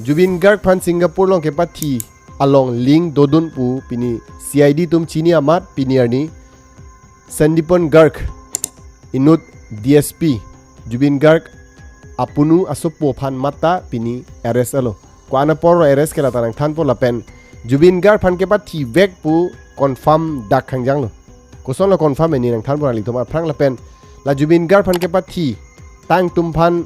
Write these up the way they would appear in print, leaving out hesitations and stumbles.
Zubeen Garg phan Singapore long ke pathi along link dodun pu pini CID tum chini amat piniarni Zubeen Garg inut DSP Zubeen Garg apunu asopo phan mata pini arrest alo kwana por arrest kela tanang than por lapen Zubeen Garg phan ke pathi vek pu confirm dak khangjang lo koson lo confirm ni nang than por ali thoma phrang lapen la Zubeen Garg phan ke pathi tang tum phan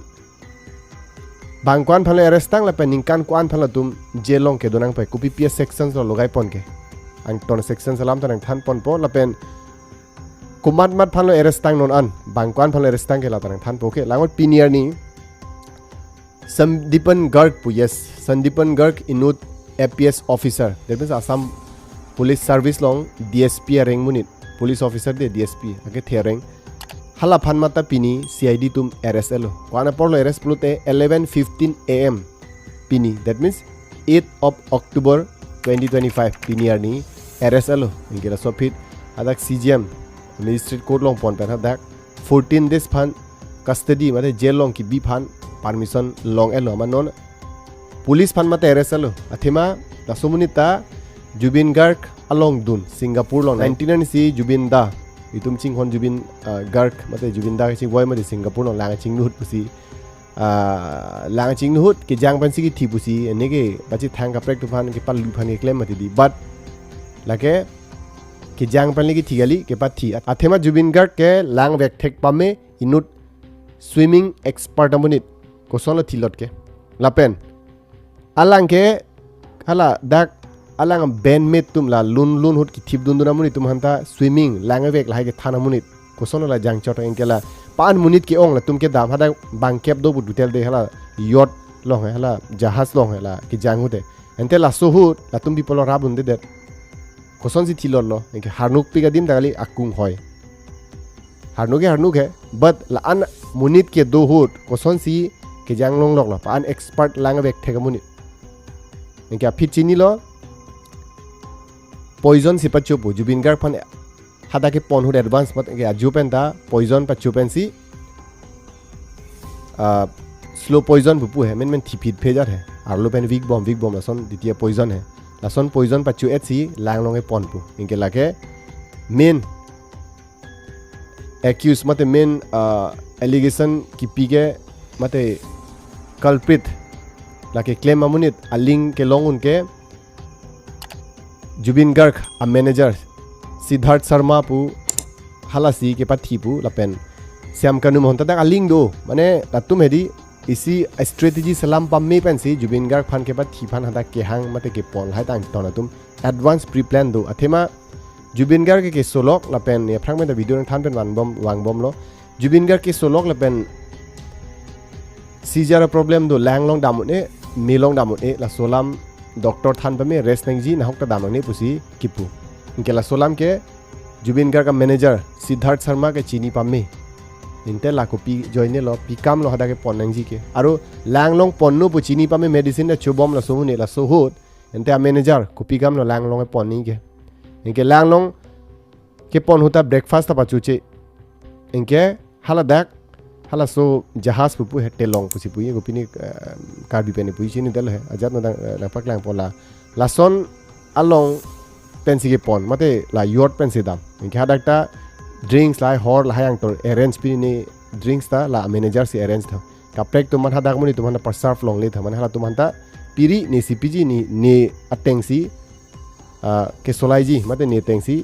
bangkwan phan arrest tang lapen ningkan kwan phan la tum jelong ke donang pe kupi PS sections lo logai pon ke ang ton section salam tanang than pon po lapen Komat mat phan lo arrest tang non an bangkwan phan lo arrest tang ke la tanang than po ke langot pinier ni Zubeen Garg pu yes Zubeen Garg inut APS officer that means Assam police service long DSP rank munit police officer de DSP age thereng hala phan mata pini CID tum arrest elo kwana porlo arrest plute 11:15 am pini that means 8th of October 2025 pini arni arrest elo ingela sopit adak CGM magistrate court long pon pen hadak 14 days phan custody mate jail long ki bi phan permission long elo manon police phan mata arrest elo athema dasomunita Zubeen Garg along dun Singapore long 19 si Zubeen da itum ching hon Zubeen Garg mate Zubeen da ching boy mate Singapore long lang ching nuhut pusi lang ching nuhut ke jang pan si ki thi pusi ene ke bachi thang ka prek tu phan ke pal lu phan ke claim mate di but lake ke jang pan li ki thi gali ke pa thi athema Zubeen Garg ke lang vek thek pame inut swimming expert amunit koson lo thilot ke lapen alang ke hala dak alang bandmate tum la lun hut ki thip dun dun amuni tum hanta swimming lang vek la ke thana munit koson la jang chot engkela pan munit ki ong la tum ke dam hada bang kep do bu dutel de hala yacht long hala jahaz long hala ki jang hute ente la so hut la tum bipolo rabun de der koson si thilot lo engke harnuk pi ga dim dagali akung hoy harnuk he but la an munit ke do hut koson si ke jang long lok lo pan expert lang vek thega munit engke phit chini lo poison si pachu pu Zubeen Garg phan hada ke pon hud advance mat ke ajupen da poison pachu pen si slow poison pu he men thipit phejar he arlo pen weak bomb lason ditia poison he lason poison pachu et si lang long e pon pu inke lake main accused mate main allegation ki pige mate culprit lake claim amunit aling ke longun ke Zubeen Garg a manager Sidharth Sharma pu halasi ke pathi pu lapen siam kanum honta dak aling do mane latum hedi isi strategy salam pam me pen si Zubeen Garg phan ke pathi phan hada ke hang mate ke pol hai tang ton atum advance pre plan do athema Zubeen Garg ke solok lapen ne fragment da video than pen wang bom lo Zubeen Garg ke solok lapen seizure problem do lang long damut e milong damut e la solam doctor than pame rest nang ji na hok ta damang ne pusi kipu inkela solam ke Zubeen Garg ka manager Sidharth Sharma ke chini pamme inte la kopi joine lo pikam lo hada ke ponang ji ke aro lang long ponno pu chini pamme medicine na chubom la somune la so hot inte a manager kopi gam lo lang long e ponni ke inke lang long ke pon hota breakfast ta pachuche inke hala so jahaz pu hette long pusi pu ye gopini Karbi pene pu chini del he ajat na la paklang pola lason along pensi ke pon mate la yacht pensi dam inke hadakta drinks la hor la hayang tor arrange pi ni drinks ta la manager si arrange tha kaprek to man hadak muni to man par serve long le tha man hala to man ta piri ni CPG ni ateng si ke solai ji mate ni ateng si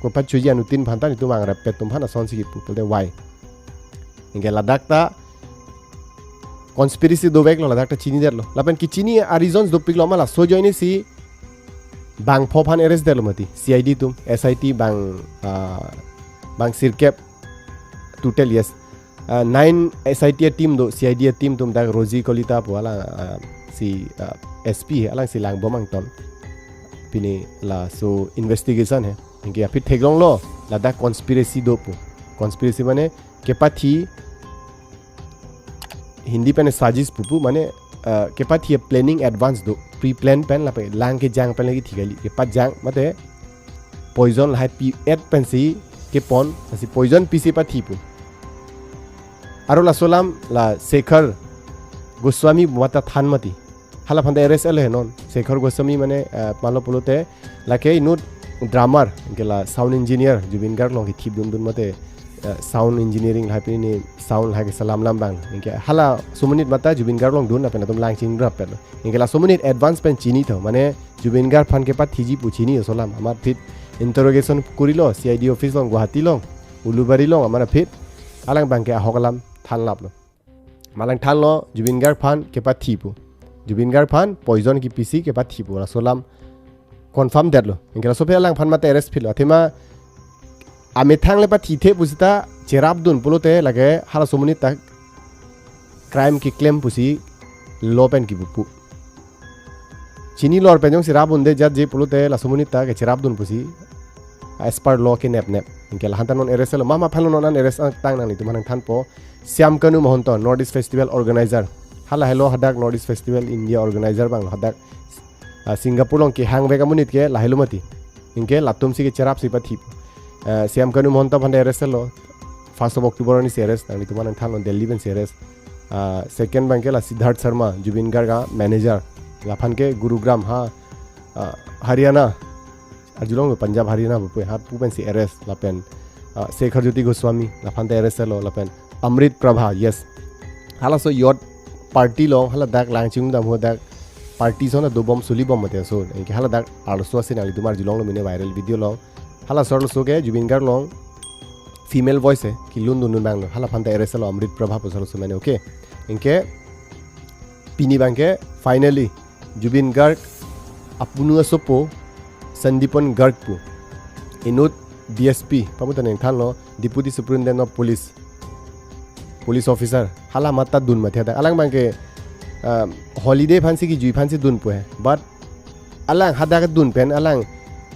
ko pa chu ya nu tin phan ta ni to mang ra pet tum phan son si pu de wai inge ladak ta conspiracy do vek lo ladak ta chini der lo lapen ki chini a reasons do pik lo mala so joini si bang phophan arrest del mati CID tum SIT bang sirkep total yes 9 SIT team do CID team tum dak roji kolita pala si SP alang si lang bomang ton pini la so investigation hai inge a phit theglong lo ladak conspiracy do pu conspiracy mane ke pathi hindi pen साजिश पुपु माने के पाथि planning advance दो pre plan pen ला पे लांग के जांग pen लगी थिगली के path जांग मते poison ला P eight Pence के पॉन असि पॉइजन पीसी पाथि पु आरो ला सोलाम ला शेखर गोस्वामी मता थानमति hala phanda arrest ele non Shekhar Goswami mane malo polote lake inut drummer gela sound engineer Zubeen Garg long ki thip dun mate sound engineering hai pini sound hai ke salam lam bang inke hala sumunit mata Zubeen Garg long dun na pen tum lang ching rap pen inke la sumunit advance pen chini tho mane Zubeen Garg phan ke pa thiji puchini solam amar fit interrogation kurilo CID office long Guwahati long Ulubari long amara fit alang bang ke hokalam than lap lo malang than lo Zubeen Garg phan ke pa thipu Zubeen Garg phan poison ki PC ke pa thipu la solam confirm that lo inke la sope alang phan mate arrest philo athima ame thang le pa thithe pusita cherap dun polote lage hala somuni tak crime ki claim pusi law pen ki bupu chini lor pen jong sirap unde judge je polote la somuni tak cherap dun pusi as per law ke nep inke la hantan non arrest lo mama phalo non arrest tang nang ni tumanang than po Syam Kanu Mohanto North East Festival organizer hala hello hadak North East Festival India organizer bang hadak Singapore long ki hang vega munit ke la hello mati inke latum si ke cherap si pa thip Syam Kanu Mohanto phande arrest lo 1st of October ni arrest ani tumanang than on Delhi ben arrest second bang ke la Siddharth Sharma Zubeen Garg manager la phan ke Gurugram ha Haryana arjulong Punjab Haryana bu ha pu ben si arrest la pen Shekhar Goswami la phande arrest lo la pen Amrit Prabha yes hala so yacht party long hala dak langching dam ho dak party so na do bom suli bom mate so enke hala dak arso asin ali tumar julong lo mine viral video long hala sorlo so ke Zubeen Garg long female voice hai ki lun dun bang hala phanda arrest lo Amrit Prabha posalo so mane okay enke pini bangke finally Zubeen Garg apunu sopo Sandipan Garg pu inut DSP pamutan en than lo deputy superintendent of police officer hala mata dun mathe da alang bangke holiday phansi ki jui phansi dun pu hai but alang hada ka dun pen alang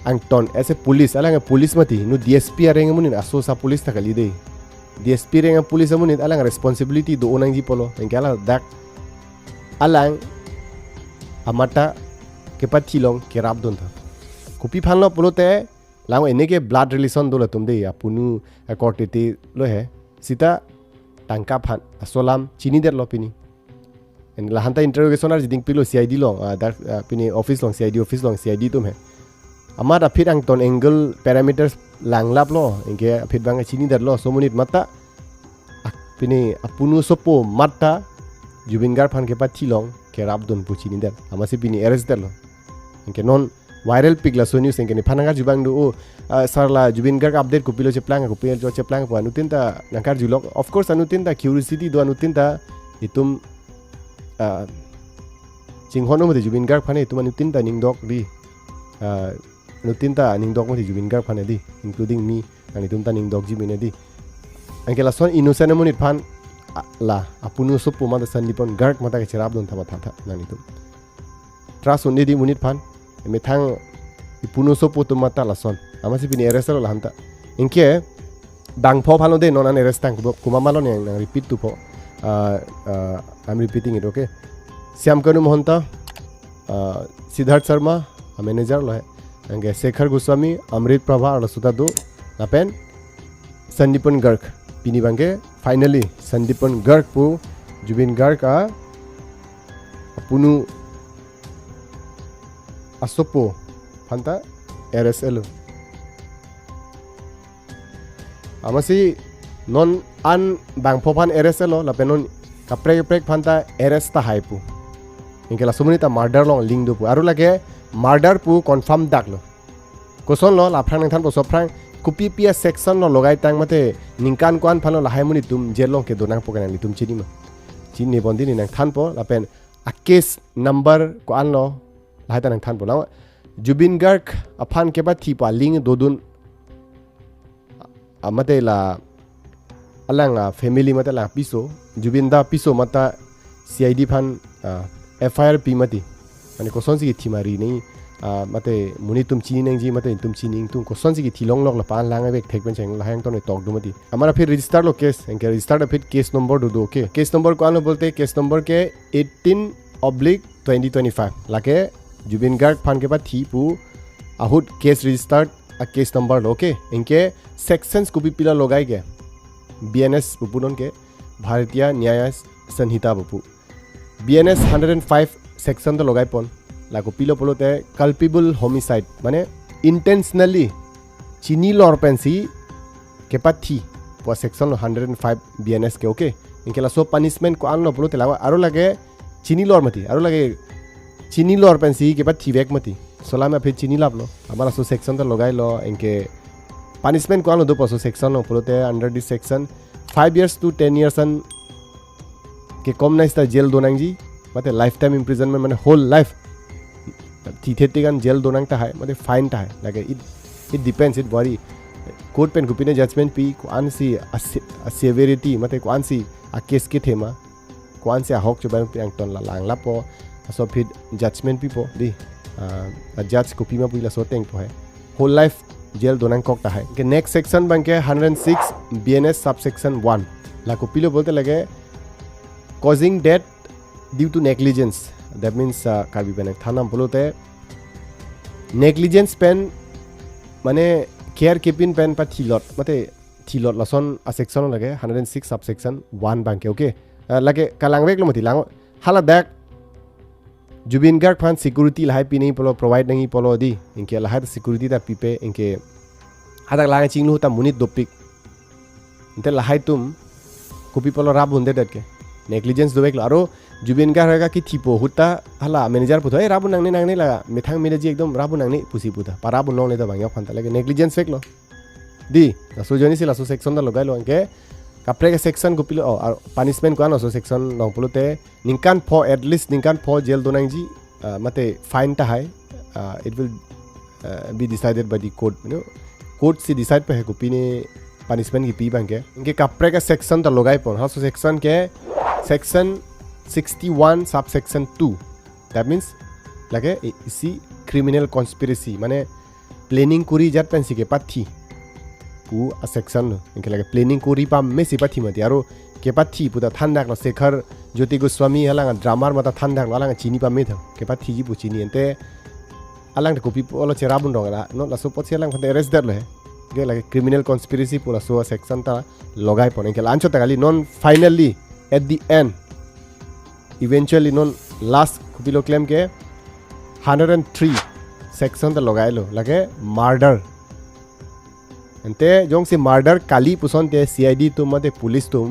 angton as a police alang police mati nu DSP areng munin asosa police ta kali dei DSP reng police munin alang responsibility do onang ji polo engala dak alang amata ke pathilong ke rap dun tha kopi phanlo polote lang eneke blood relation dole tumde apunu akortete lo he sita tangka phan asolam chini der lopini en lahanta interrogation ar jiding pilo CID long dar pini office long CID office long CID tum he amar afit ang ton angle parameters langlap lo engke afit bang chini der lo somunit mata pini apunu sopo mata Zubeen Garg phan ke pathi long ke rap don pu chini der amasi pini arrest der lo engke non viral pigla so news engke ni phananga jubang do sarla Zubeen Garg update ko pilo cheplang ko pilo jo cheplang po anutin ta nangkar julok of course anutin ta curiosity do anutin ta itum chinghono mate Zubeen Garg phane itum anutin ta ningdok di anutin ta ningdok mate Zubeen Garg phane di including me ani tum ta ningdok ji mine di engke la son innocent monit phan la apunu sopo mata Sandipan Garg mata ke cherap don thama tha nani tum trust undi di munit phan methang ipunu sopo tum mata la son amasi pini arrest lo hanta inke bang pho phalo de non an arrest tang kuma malo ne repeat tu pho I'm repeating it okay Syam Kanu Mohanto Siddharth Sharma manager lo hai ange Shekhar Goswami Amrit Prabha ar suta do lapen Sandipan Garg pini bangke finally Sandipan Garg pu Zubeen Garg apunu asopo phanta arrest elo amasi non an bang phopan arrest elo la penon kaprek phanta arrest ta haipu ingela sumunita murder long link do pu aru lage murder pu confirm daklo koson lo la phrang than po soprang kupi pia section lo logai tang mate ningkan kwan phalo la haimuni tum jelong ke donang pokan ni tum chini ma chini bondi ni nang than po la pen a case number ko an lo la ta nang than po la Zubeen Garg aphan ke ba thi pa ling dodun amate la alang family mata la piso Zubeen da piso mata CID phan FIR pi mati ani ko sonsi ki thimari nei mate muni tum chini nang ji mate tum chini tum ko sonsi ki thilong lok la pan lang bek thek pen cheng la hang to ne tok du mati amara phir register lo case enke register da phir case number do okay case number ko ano bolte case number ke 18/2025 lake Zubeen Garg phan ke ba thi pu ahut case registered a case number lo okay enke sections ko bi pila logai ke BNS pupunon ke Bharatiya Nyaya Sanhita bapu BNS 105 section to logai pon lago pilo polote culpable homicide mane intentionally chini lor pensi ke pathi po section 105 BNS ke okay inkela so punishment ko anlo polote lago aro lage chini lor mati aro lage chini lor pensi ke pathi vek mati solame aphe chini lablo amara so section to logai lo inke punishment ko anlo do so section no polote under this section 5 years to 10 years and ke kom na sta jail donang ji mate lifetime imprisonment mane whole life tithetigan jail donang ta hai mate fine ta hai like it depends it vary court pen gupine judgment pi kwan si a severity mate kwan si a case ke thema kwan si a hok chuban piang ton la lang lapo so fit judgment pi po di a judge ko pima pi la so teng po hai whole life jail donang kok ta hai ke next section bang ke 106 BNS subsection 1 la ko pilo bolte lage causing death due to negligence that means Karbi pen thanam bolote negligence pen mane care keeping pen pa thilot mate thilot lason a section lage 106 subsection 1 bang ke okay lage kalang vek lo mati lang hala dak Zubeen Garg phan security lahai pi nei polo provide nei polo di inke lahai security da pipe inke hadak lang chinglu ta munit dopik inte lahai tum kopi polo rab hunde dat ke negligence do beklo aro Zubeen Garg ki thipo huta hala manager putho ei rabu nang la methang manager ekdom rabu nang ni pusi puta parabu nong le da bangya phanta lage negligence beklo di so joni sila so section da logai lo anke kapre ke section ko pilo punishment ko ano so section nong polote ningkan for at least ningkan for jail donang ji mate fine ta hai it will be decided by the court you know court si decide pe ko pine punishment ki pi bangke inke kapre ke section ta logai pon ha so section ke section 61 subsection 2 that means lage isi criminal conspiracy mane planning kuri jat pensi ke pathi pu a section inke lage planning kuri pa me si pathi mati aro ke pathi puda thandak lo sekhar jyoti goswami halang drama mata thandak lo alang chini pa me tha ke pathi ji pu chini ente alang ko pi polo chera bun dongala no la so pochi alang phante arrest dar lo he ke lage criminal conspiracy pula so section ta logai pon inke lancho ta gali non finally at the end eventually non last kupilo claim ke 103 section ta logai lo lage murder ante jong se murder kali puson te CID tum mate police tum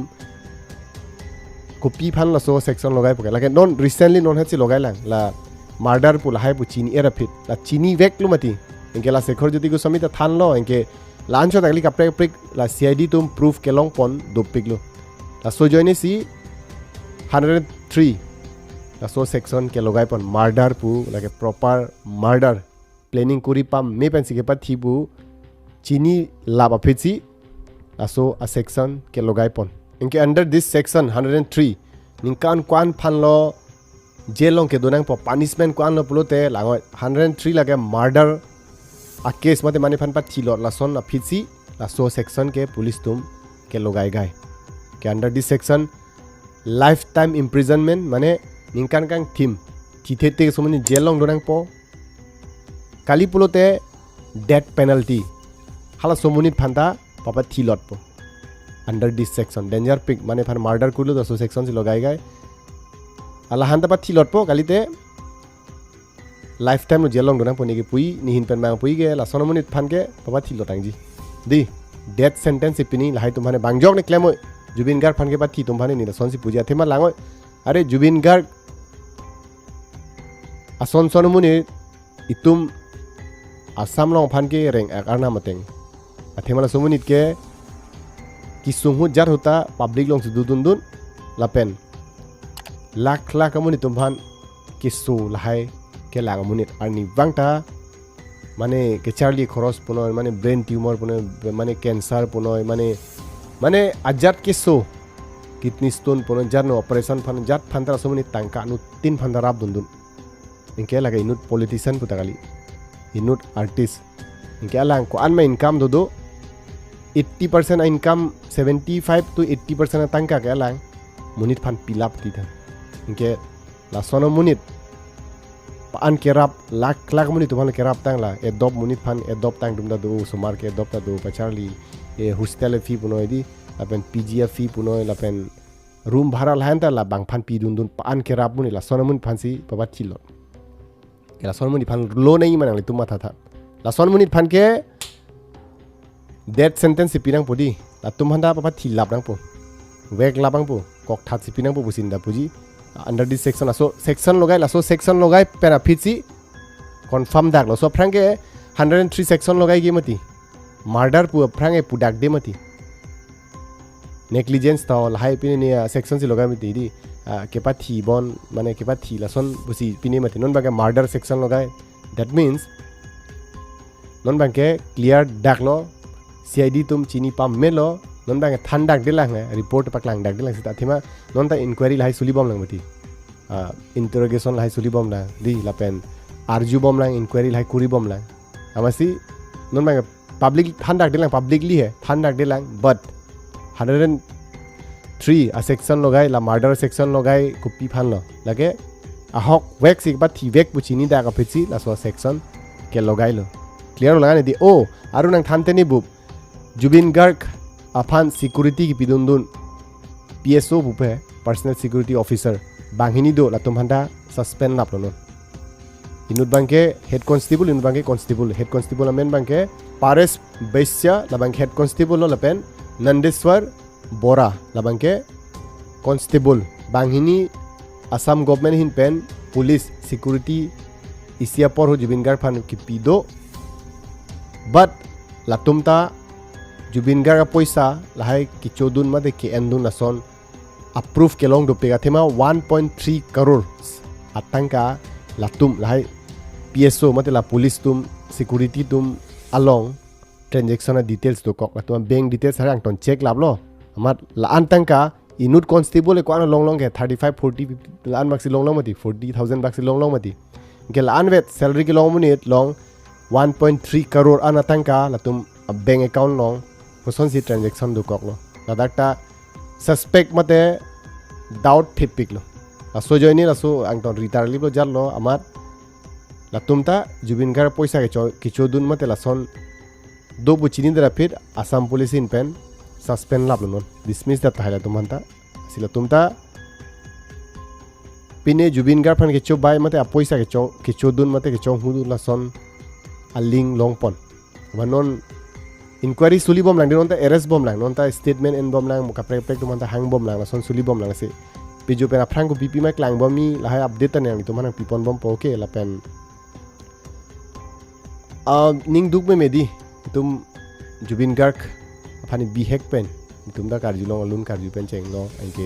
kopi phan la so section logai poke lage non recently non hatsi logai lang la murder pula hai pu chini era fit la chini vek lu mati enke la sekhor joti go samita than lo enke lancho dagli kapre prik la CID tum proof ke long pon dopik lo la so joine si 103 la so section ke logai pon murder pu like proper murder planning kuri pam me pensi ke pathi pu chini laba phitsi la so a section ke logai pon inke under this section 103 ningkan kwan phan lo jailong ke donang po punishment kwan lo pulote langoi 103 lage murder a case mate mani phan pa thilo la son a phitsi la so section ke police tum ke logai gai ke under this section lifetime imprisonment mane ningkan kang thim thithete somani jailong donang po kali pulote death penalty hala somunit phanda papa thilot po under this section danger pick mane phan murder kurlo so section si logai gai ala handa pa thilot po kalite lifetime no jailong donang po ni ke pui ni hin pen mang pui ge la sonomunit phan ke papa thilotang ji di death sentence ipini lahai tumhane bangjok ne claim Zubeen Garg phan ke pa thi tumhane ni la sonsi puja thema langoi are Zubeen Garg ason sonomuni itum asam long phan ke reng akarna mateng athemala somunit ke kisunghu jar hota public long su dudun dun lapen lakh lakh amuni tumphan kisu lahai ke lang amunit arni wangta mane ke charlie khoros punoy mane brain tumor punoy mane cancer punoy mane ajat kisu kidney stone punoy jarno operation phan jat phandra somuni tangka nu tin phandra rab dundun inke lagai inut politician putakali inut artist inke alang ko anma income do 80% income 75 to 80% tangka ke alang munit phan pilap ti tha inke la sono munit pan kerap lak lak munit tuman kerap tang la adopt munit phan adopt tang dum da do sumar ke adopt da do pacharli e hostel fee punoi di lapen PGF fee punoi lapen room bhara lahan ta la bang phan pi dun dun pan ke rap muni la sonamun phansi papa chilot ke la sonamuni phan lo nei manang le tuma tha la sonamuni phan ke death sentence si pinang podi la tum handa papa thilap nang po wek labang po kok that si pinang po busin da puji under this section aso section logai la so section logai pera phitsi confirm dak lo so frank ke 103 section logai ge mati murder pu frank e pudak de mati negligence ta lahai pini ne section si logai mati di kepa thi bon mane kepa thi la son busi pini mati non ba murder section logai that means non bang ke clear dak lo CID tum chini pam melo non bang than dak de lang report paklang dak de lang sita thima non ta inquiry lahai suli bom lang mati interrogation lahai suli bom la di la pen arju bom lang inquiry lahai kuri bom lang amasi non bang public than dak de lang publicly hai than dak de lang but 103 a section logai la murder section logai kupi phan lo lage a hok wek sik ba thi wek bu chini da ka phichi la so section ke logai lo clear lo lagani di o aru nang than te ni bu Zubeen Garg Aphan security ki pidundun PSO bu pe personal security officer banghini do la tumhanda suspend lap lo inut bangke head constable inut bangke constable head constable amen bangke Pares Baisya la bang head constable lo lapen Nandeswar Bora la bangke constable banghini Assam government hin pen police security isia por ho Zubeen Garg Aphan ki pido but la tumta Zubeen Garg poisa lahai ki chodun ma de ke endun nason approve ke long do pega thema 1.3 crore atangka latum lahai PSO mate la police tum security tum along transaction details do kok latum bank details harang ton check lablo amar la antangka inut constable ko an long long ke 35 40 50 lan maxi long long mati 40000 maxi long long mati ke la an vet salary ke long munit long 1.3 crore an atangka latum bank account long person si transaction do kok lo ladakta suspect mate doubt phipik lo aso joini aso angton ritar liblo jallo amar latumta Zubeen Garg poisa ke kichodun mate lason do buchini dara phir Assam police in pen suspend lablo non dismiss da thaila tumanta sila tumta pine Zubeen Garg Aphan ke cho bai mate poisa ke kichodun mate ke chong hudu lason aling longpon manon inquiry suli bom lang dinonta arrest bom lang nonta statement en bom lang muka prek prek tumanta hang bom lang son suli bom lang se pijo pena franco bp ma klang bom mi lahai update tan yang tumana pipon bom poke la pen ning duk me medi tum Zubeen Garg Aphan bi hack pen tum da karju long alun karju pen cheng lo anke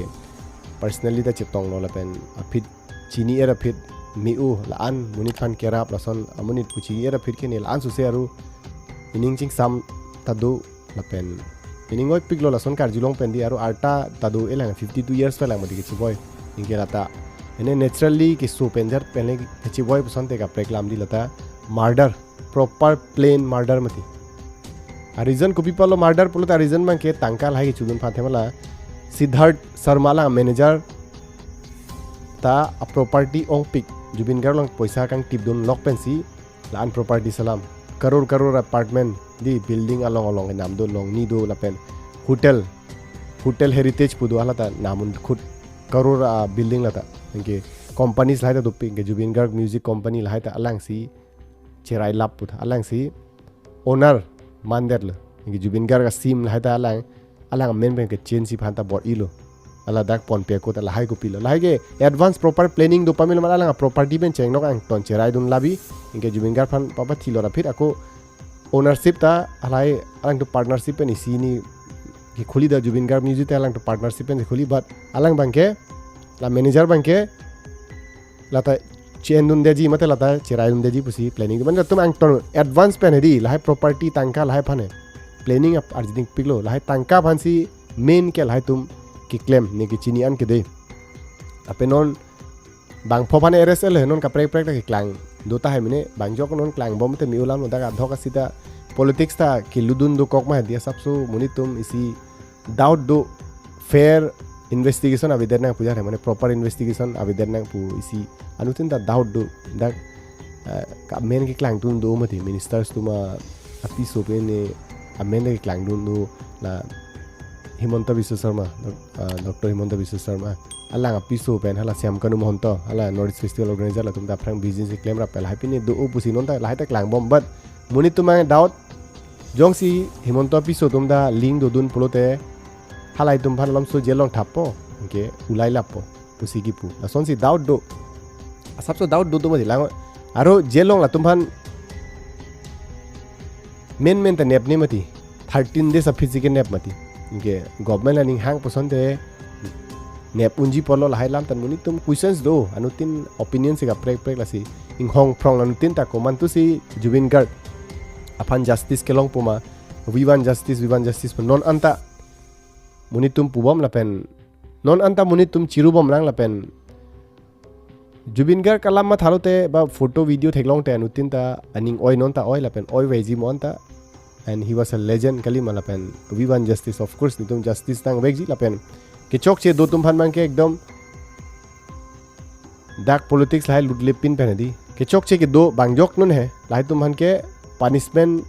personally da chetong lo la pen afit chini era fit miu la an munit phan kerap la son amunit puchi era fit ke ne la an su se aru ining ching sam tadu la pen ining oi piglo la son karju long pen di aru arta tadu elang 52 years pa lang modi ke chiboy inge lata ene naturally ke so penjar pele ke chiboy son te ka prek lam di lata murder proper plain murder mati a reason ko pipalo murder polo ta reason man ke tangkal hai ke chudun phathemala Siddharth Sarmala manager ta a property ong pick Zubeen Garg long poisa kang tip dun lock pensi la an property salam crore apartment di building along nam do long ni do la pen hotel heritage pudu ala ta namun khud crore building la ta inge companies lai ta do ping ke Zubeen Garg music company lai ta alang si cherai lap put alang si owner mandet le inge Zubeen Garg sim lai ta alang men ben ke chain si phanta bor ilo ala dak pon pe ko ta lahai ko pilo lahai ke advance proper planning do pamil mala alang property ben cheng nok ang ton cherai dun labi inge Zubeen Garg Aphan papa thilo ra phir ako ownership ta alai alang to partnership pen isi ni ki khuli da Zubeen Garg music ta alang to partnership pen khuli but alang bangke la manager bangke lata chain dun deji mate lata cherai dun deji pusi planning ban tum ang ton advance pen hedi lahai property tangka lahai phane planning up arjing piglo lahai tangka phansi main ke lahai tum ki claim ne ki chini an ke de apenon bang phopane arrest le non ka prek prek ta ki klang dota hai mine bang jok non klang bom te miulam no daga dhoka sita politics ta ki ludun do kok ma dia sabsu munitum isi doubt do fair investigation aviderna puja re mane proper investigation aviderna pu isi anutin da doubt do da ka men ki klang tun do mati ministers tuma api so pe ne amen ki klang do la Himanta Biswa Sharma Dr. Himanta Biswa Sharma ala ngapiso pen hala Syam Kanu Mohanto hala North Festival organizer la tumda prang business claim ra pel happy ni do pusi non ta lai tak lang bom but muni tumang doubt jong si Himanta Biswa tumda link do dun pulote halai tum phan lam so jelong thapo ke ulai lapo pusi gi pu la son si doubt do asap so doubt do to madi lang aro jelong la tum phan men ta nep ni mati 13 days of physical nep mati ke government la ning hang poson de nep unji polo la hailam tan muni tum questions do anutin opinion se ga prek la si ing hong prong anutin ta koman tu si Zubeen Garg Aphan justice kelong puma we want justice non anta muni tum pubom la pen non anta muni tum chirubom lang la pen Zubeen Garg kalam ma thalote ba photo video theklong te anutin ta aning oi non ta oi la pen oi veji mon ta and he was a legend kali malapen we want justice of course nitum justice tang vegji lapen ke chok che do tum phan man ke ekdom dark politics lai lutle pin pen di ke chok che ke do bangjok non hai lai tum han ke punishment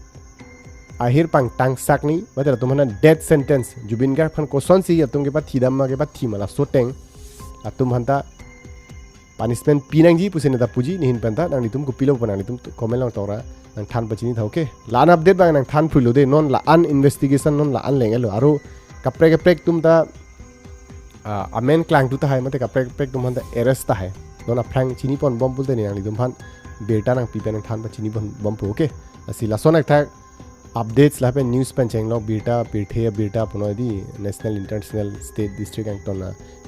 ahir pang tang sak ni badra tum han death sentence Zubeen Garg phan ko son si atum ke pa thidam ma ke pa thi mala so teng atum han ta punishment pinang ji pusene ta puji nihin penta nang nitum ko pilo panang nitum comment lang tora nang than pachini tha okay lan update bang nang than phulu de non la an investigation non la an lengelo aro kapre tum ta amen klang tu ta hai mate kapre tum han ta arrest ta hai non a prank chini pon bom pulte ni nang nitum phan beta nang pipen nang than pachini bom pu okay asi la son ek updates la pen news pen cheng log beta beta puno di national international state district ang ton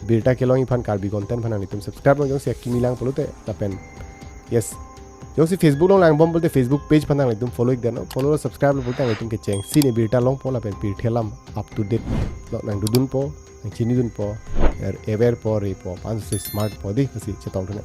beta kelong phan Karbi content phan ani tum subscribe lo jong se kimi lang pulote la pen yes jong si Facebook long lang bom bolte Facebook page phan nang tum follow ik den follow subscribe lo bolte ang tum ke cheng sine beta long po la pen pirthelam up to date lo nang dudun po nang chini dun po ever po re po pan se smart po di asi chetong thane